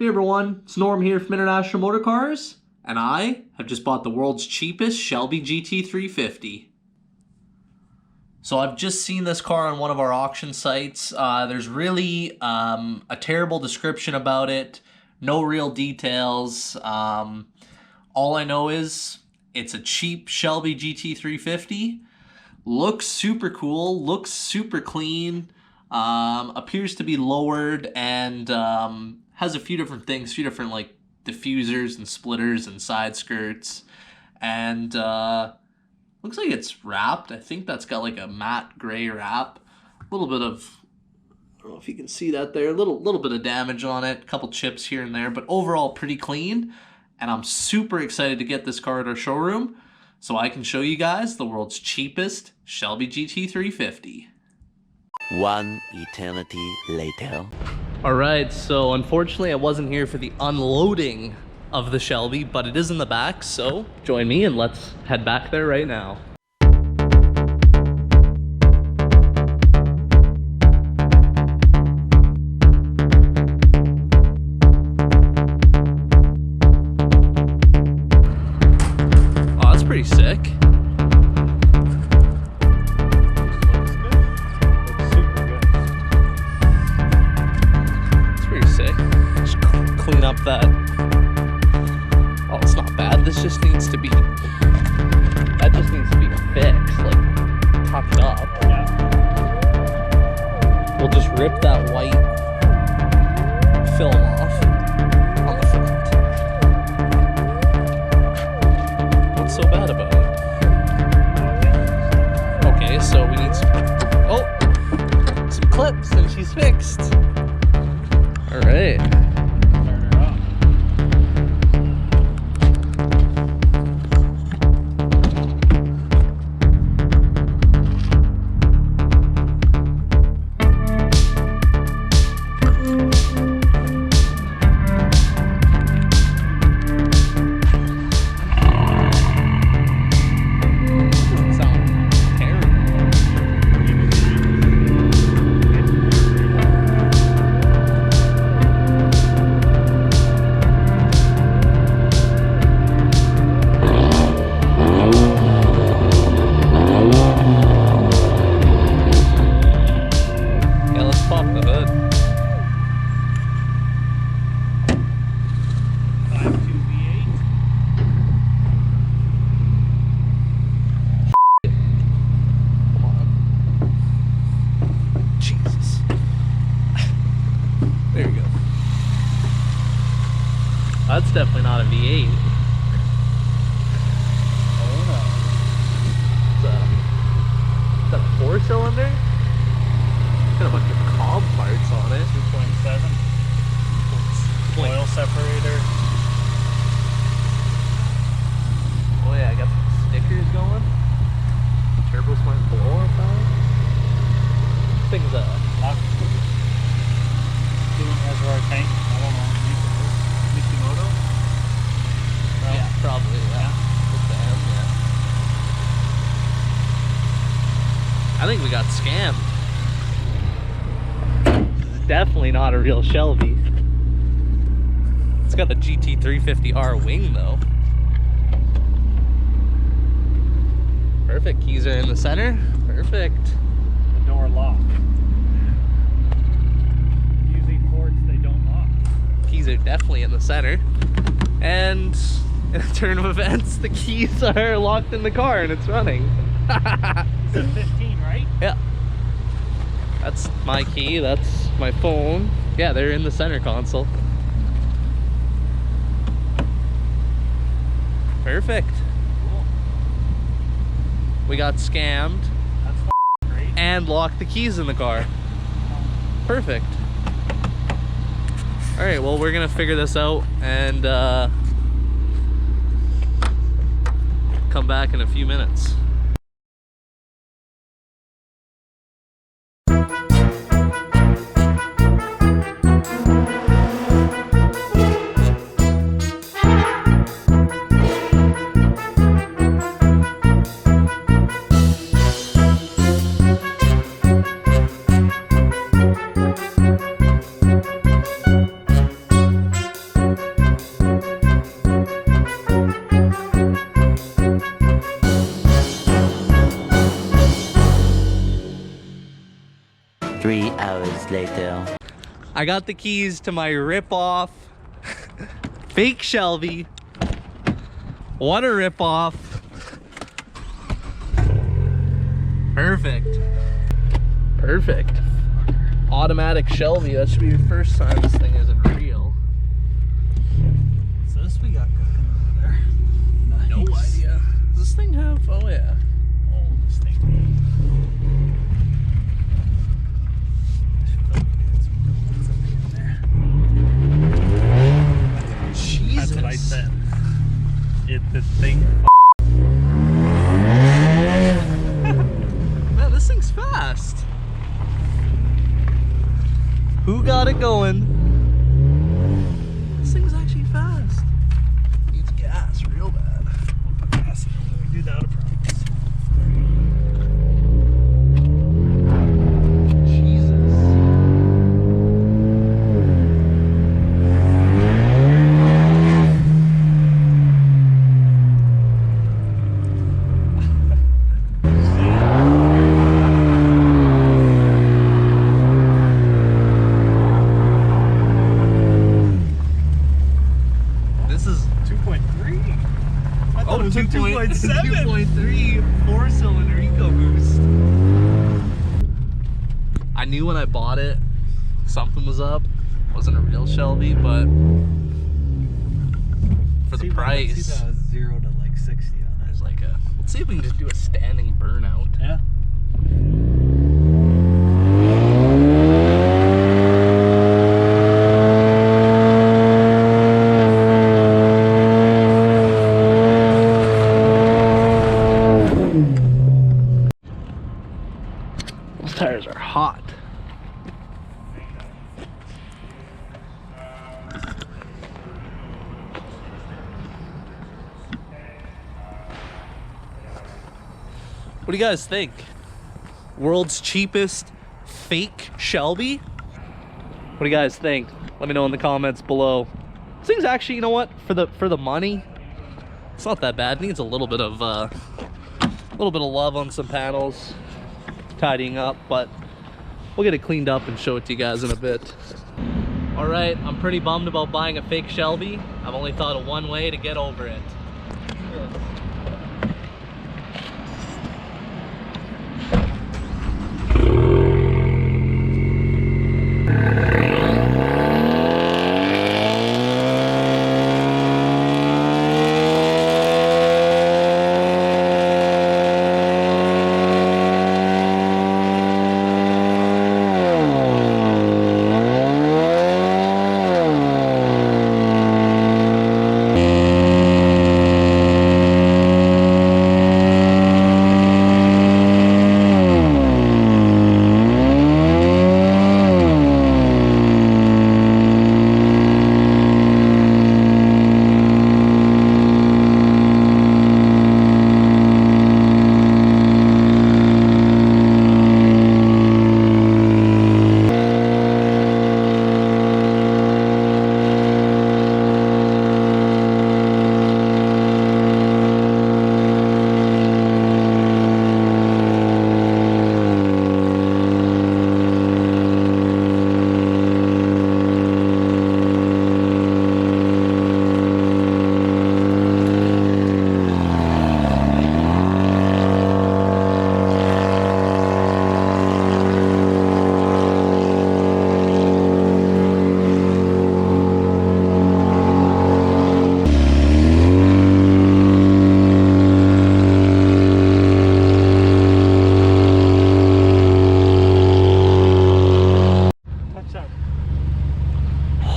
Hey everyone, it's Norm here from International Motor Cars, and I have just bought the world's cheapest Shelby GT350. So I've just seen this car on one of our auction sites. There's really a terrible description about it, no real details. All I know is it's a cheap Shelby GT350. Looks super cool, looks super clean, appears to be lowered, and has a few different things, like diffusers and splitters and side skirts, and looks like it's wrapped. I think that's got like a matte gray wrap. A little bit of, I don't know if you can see that there, a little bit of damage on it, a couple chips here and there, but overall pretty clean. And I'm super excited to get this car at our showroom so I can show you guys the world's cheapest Shelby GT350. One eternity later. Alright, so unfortunately I wasn't here for the unloading of the Shelby, but it is in the back, so join me and let's head back there right now. Oh, that's pretty sick. Clean up that. Oh, it's not bad. This just needs to be. That just needs to be fixed, like tucked up. Yeah. We'll just rip that white film off on the front. What's so bad about it? Okay, so we need some clips, and she's fixed. All right. That's definitely not a V8. Oh no. Is that a 4-cylinder? Got a bunch of cob parts on it. 2.7. Oil separator. Oh yeah, I got some stickers going. Turbos might blow up on it. Thing's doing reservoir tank. I don't know. Moto? Well, yeah, probably, yeah. With the M, yeah. I think we got scammed. This is definitely not a real Shelby. It's got the GT350R wing, though. Perfect. Keys are in the center. Perfect. The door locked. Usually Fords, they don't lock. Keys are definitely in the center, and in a turn of events the keys are locked in the car and it's running. It's a 15, right? Yeah, that's my key, that's my phone. Yeah, they're in the center console. Perfect. Cool. We got scammed. That's great. And locked the keys in the car. Perfect. All right, well, we're gonna figure this out and come back in a few minutes. I got the keys to my rip-off fake Shelby. What a rip-off. Perfect. Perfect. Automatic Shelby. That should be the first time this thing isn't real. What's this we got cooking over there? Nice. No idea. Does this thing have... Oh, yeah. Oh, this thing. Jesus. That's what I said. The thing. Man, this thing's fast. Who got it going? This thing's actually fast. Needs gas real bad. We'll put gas in it when we do that, I promise. Oh, 2.7. 2.3 4-cylinder EcoBoost. I knew when I bought it something was up. Wasn't a real Shelby, but for the price. See that 0 to like 60 on it. There's like a. Let's see if we can just do a standing burnout. Yeah. Those tires are hot. What do you guys think? World's cheapest fake Shelby? What do you guys think? Let me know in the comments below. This thing's actually, you know what? For the money, it's not that bad. It needs a little bit of love on some panels, tidying up, but we'll get it cleaned up and show it to you guys in a bit. All right, I'm pretty bummed about buying a fake Shelby. I've only thought of one way to get over it.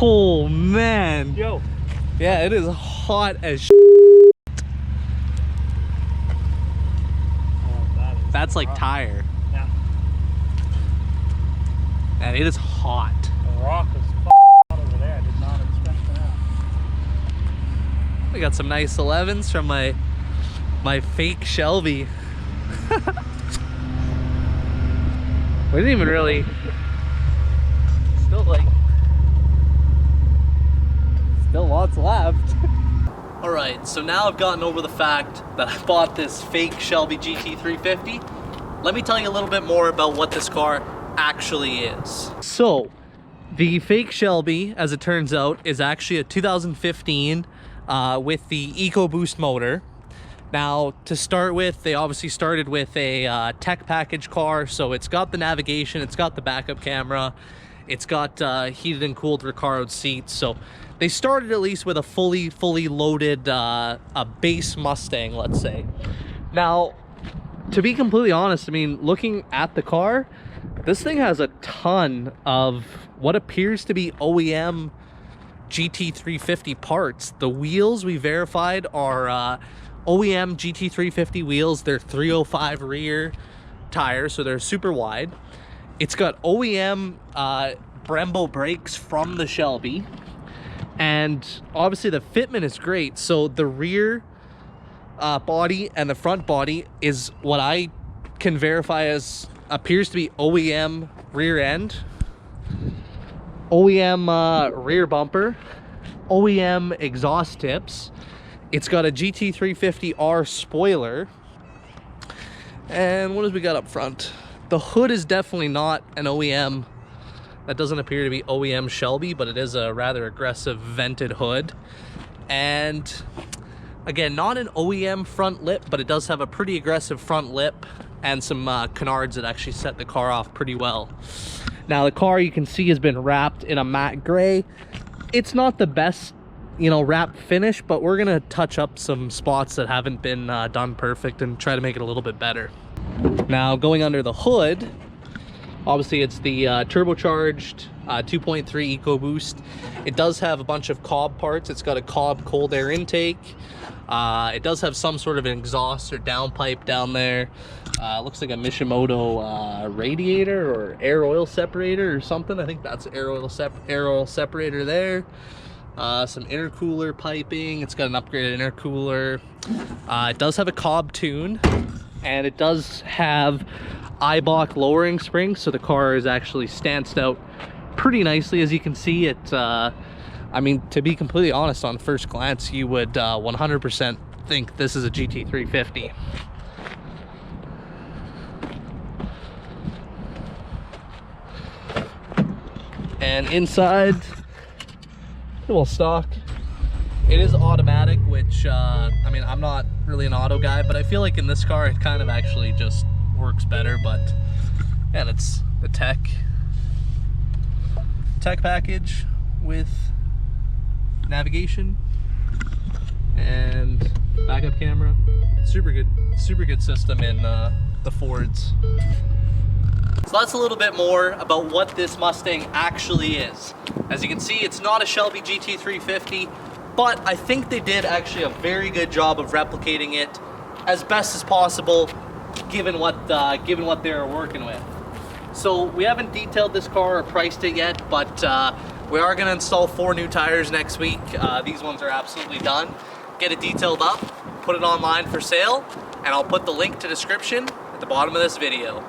Oh man. Yo. Yeah, it is hot as Oh, that is That's like rock. tire. Yeah. And it is hot. The rock is hot over there. I did not expect that. We got some nice 11s from my fake Shelby. We didn't even really. Still lots left. All right, so now I've gotten over the fact that I bought this fake Shelby GT350. Let me tell you a little bit more about what this car actually is. So, The fake Shelby, as it turns out, is actually a 2015 with the EcoBoost motor. Now, to start with, they obviously started with a tech package car, so it's got the navigation, it's got the backup camera, it's got heated and cooled Recaro seats. So they started at least with a fully loaded a base Mustang, let's say. Now, to be completely honest, I mean, looking at the car, this thing has a ton of what appears to be OEM GT350 parts. The wheels we verified are OEM GT350 wheels. They're 305 rear tires, so they're super wide. It's got OEM Brembo brakes from the Shelby, and obviously the fitment is great. So the rear body and the front body is what I can verify as appears to be OEM rear end, OEM rear bumper, OEM exhaust tips. It's got a GT350R spoiler. And what have we got up front? The hood is definitely not an OEM. That doesn't appear to be OEM Shelby, but it is a rather aggressive vented hood. And again, not an OEM front lip, but it does have a pretty aggressive front lip and some canards that actually set the car off pretty well. Now, the car, you can see, has been wrapped in a matte gray. It's not the best, you know, wrap finish, but we're gonna touch up some spots that haven't been done perfect and try to make it a little bit better. Now, going under the hood, obviously it's the turbocharged 2.3 EcoBoost. It does have a bunch of Cobb parts. It's got a Cobb cold air intake. It does have some sort of an exhaust or downpipe down there. Looks like a Mishimoto radiator or air oil separator or something. I think that's air oil separator there. Some intercooler piping. It's got an upgraded intercooler. It does have a Cobb tune, and it does have Eibach lowering springs, so the car is actually stanced out pretty nicely. As you can see, it I mean, to be completely honest, on first glance you would 100% think this is a GT350. And inside, well, stock, it is automatic, which I mean, I'm not really an auto guy, but I feel like in this car it kind of actually just works better. But and it's the tech package with navigation and backup camera. Super good system in the Fords. So that's a little bit more about what this Mustang actually is. As you can see, it's not a Shelby GT350, but I think they did actually a very good job of replicating it as best as possible, given what they were working with. So we haven't detailed this car or priced it yet, but we are going to install 4 new tires next week. These ones are absolutely done. Get it detailed up, put it online for sale, and I'll put the link to description at the bottom of this video.